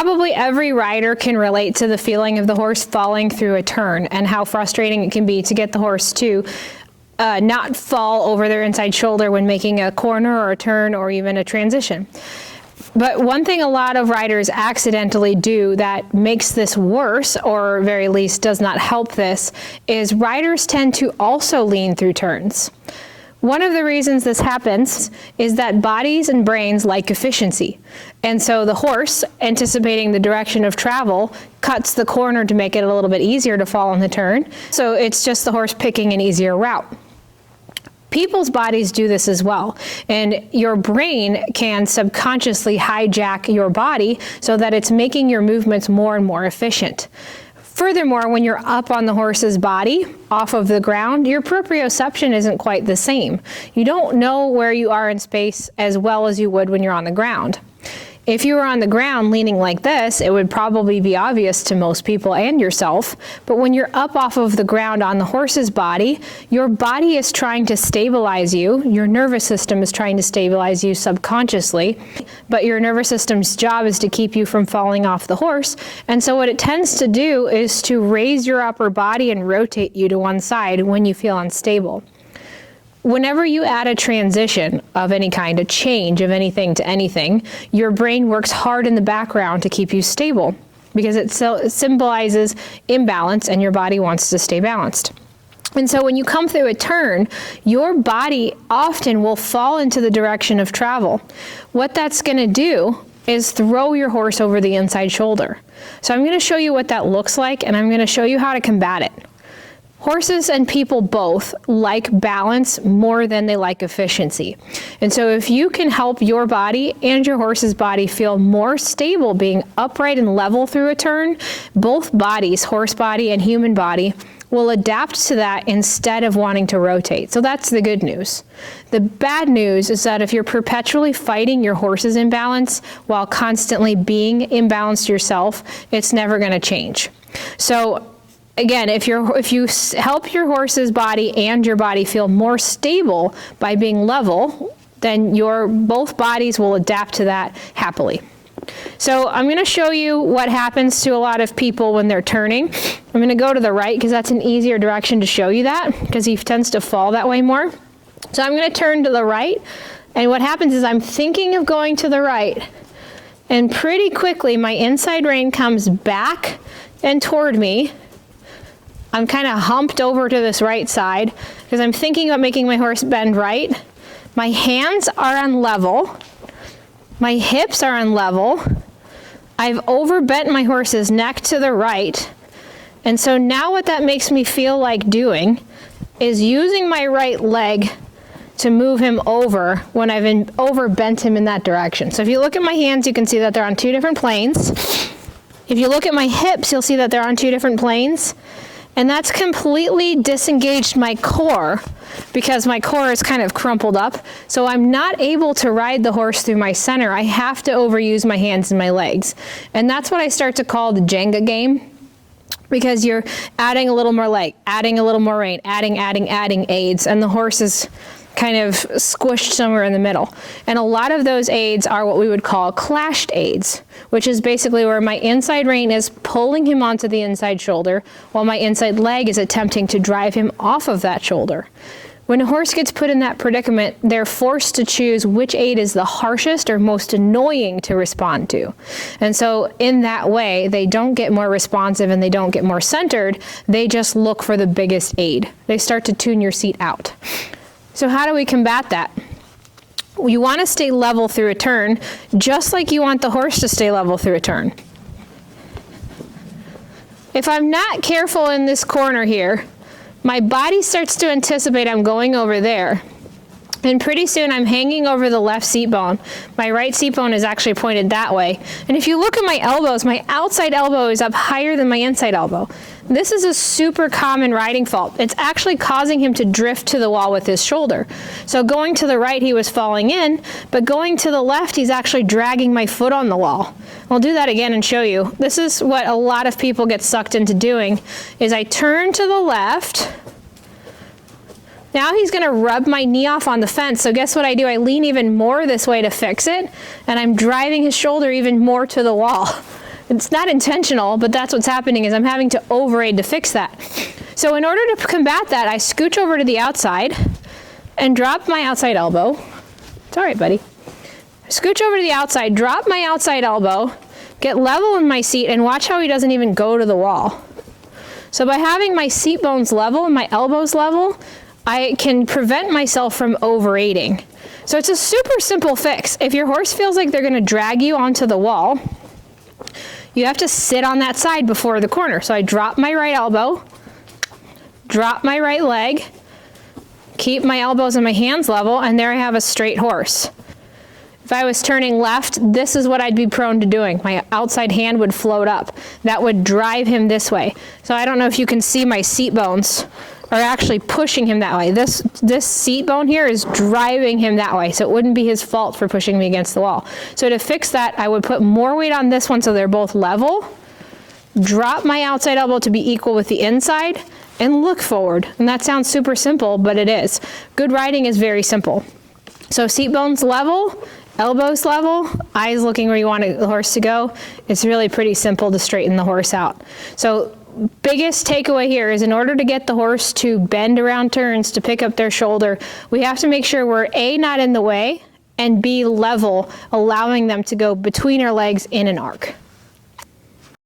Probably every rider can relate to the feeling of the horse falling through a turn and how frustrating it can be to get the horse to not fall over their inside shoulder when making a corner or a turn or even a transition. But one thing a lot of riders accidentally do that makes this worse, or very least does not help this, is riders tend to also lean through turns. One of the reasons this happens is that bodies and brains like efficiency. And so the horse, anticipating the direction of travel, cuts the corner to make it a little bit easier to fall on the turn. So it's just the horse picking an easier route. People's bodies do this as well, and your brain can subconsciously hijack your body so that it's making your movements more and more efficient. Furthermore, when you're up on the horse's body, off of the ground, your proprioception isn't quite the same. You don't know where you are in space as well as you would when you're on the ground. If you were on the ground leaning like this, it would probably be obvious to most people and yourself, but when you're up off of the ground on the horse's body, your body is trying to stabilize you, your nervous system is trying to stabilize you subconsciously, but your nervous system's job is to keep you from falling off the horse, and so what it tends to do is to raise your upper body and rotate you to one side when you feel unstable. Whenever you add a transition of any kind, a change of anything to anything, your brain works hard in the background to keep you stable because it symbolizes imbalance and your body wants to stay balanced. And so when you come through a turn, your body often will fall into the direction of travel. What that's going to do is throw your horse over the inside shoulder. So I'm going to show you what that looks like, and I'm going to show you how to combat it. Horses and people both like balance more than they like efficiency. And so if you can help your body and your horse's body feel more stable being upright and level through a turn, both bodies, horse body and human body, will adapt to that instead of wanting to rotate. So that's the good news. The bad news is that if you're perpetually fighting your horse's imbalance while constantly being imbalanced yourself, it's never going to change. So again, if you help your horse's body and your body feel more stable by being level, then both bodies will adapt to that happily. So I'm going to show you what happens to a lot of people when they're turning. I'm going to go to the right because that's an easier direction to show you that because he tends to fall that way more. So I'm going to turn to the right, and what happens is I'm thinking of going to the right, and pretty quickly my inside rein comes back and toward me. I'm kind of humped over to this right side because I'm thinking about making my horse bend right. My hands are on level. My hips are on level. I've overbent my horse's neck to the right. And so now what that makes me feel like doing is using my right leg to move him over when I've overbent him in that direction. So if you look at my hands, you can see that they're on two different planes. If you look at my hips, you'll see that they're on two different planes. And that's completely disengaged my core because my core is kind of crumpled up. So I'm not able to ride the horse through my center. I have to overuse my hands and my legs. And that's what I start to call the Jenga game, because you're adding a little more leg, adding a little more rein, adding aids, and the horse is kind of squished somewhere in the middle. And a lot of those aids are what we would call clashed aids, which is basically where my inside rein is pulling him onto the inside shoulder while my inside leg is attempting to drive him off of that shoulder. When a horse gets put in that predicament, they're forced to choose which aid is the harshest or most annoying to respond to. And so in that way, they don't get more responsive and they don't get more centered, they just look for the biggest aid. They start to tune your seat out. So how do we combat that? You want to stay level through a turn, just like you want the horse to stay level through a turn. If I'm not careful in this corner here, my body starts to anticipate I'm going over there. And pretty soon I'm hanging over the left seat bone. My right seat bone is actually pointed that way. And if you look at my elbows, my outside elbow is up higher than my inside elbow. This is a super common riding fault. It's actually causing him to drift to the wall with his shoulder. So going to the right, he was falling in, but going to the left, he's actually dragging my foot on the wall. I'll do that again and show you. This is what a lot of people get sucked into doing, is I turn to the left. Now he's going to rub my knee off on the fence, so guess what I do? I lean even more this way to fix it, and I'm driving his shoulder even more to the wall. It's not intentional, but that's what's happening is I'm having to overaid to fix that. So in order to combat that, I scooch over to the outside and drop my outside elbow. It's all right, buddy. Scooch over to the outside, drop my outside elbow, get level in my seat, and watch how he doesn't even go to the wall. So by having my seat bones level and my elbows level, I can prevent myself from overaiding. So it's a super simple fix. If your horse feels like they're gonna drag you onto the wall, you have to sit on that side before the corner. So I drop my right elbow, drop my right leg, keep my elbows and my hands level, and there I have a straight horse. If I was turning left, this is what I'd be prone to doing. My outside hand would float up. That would drive him this way. So I don't know if you can see my seat bones are actually pushing him that way. This seat bone here is driving him that way, so it wouldn't be his fault for pushing me against the wall. So to fix that, I would put more weight on this one so they're both level, drop my outside elbow to be equal with the inside, and look forward. And that sounds super simple, but it is. Good riding is very simple. So seat bones level, elbows level, eyes looking where you want the horse to go. It's really pretty simple to straighten the horse out. So biggest takeaway here is in order to get the horse to bend around turns, to pick up their shoulder, we have to make sure we're A, not in the way, and B, level, allowing them to go between our legs in an arc.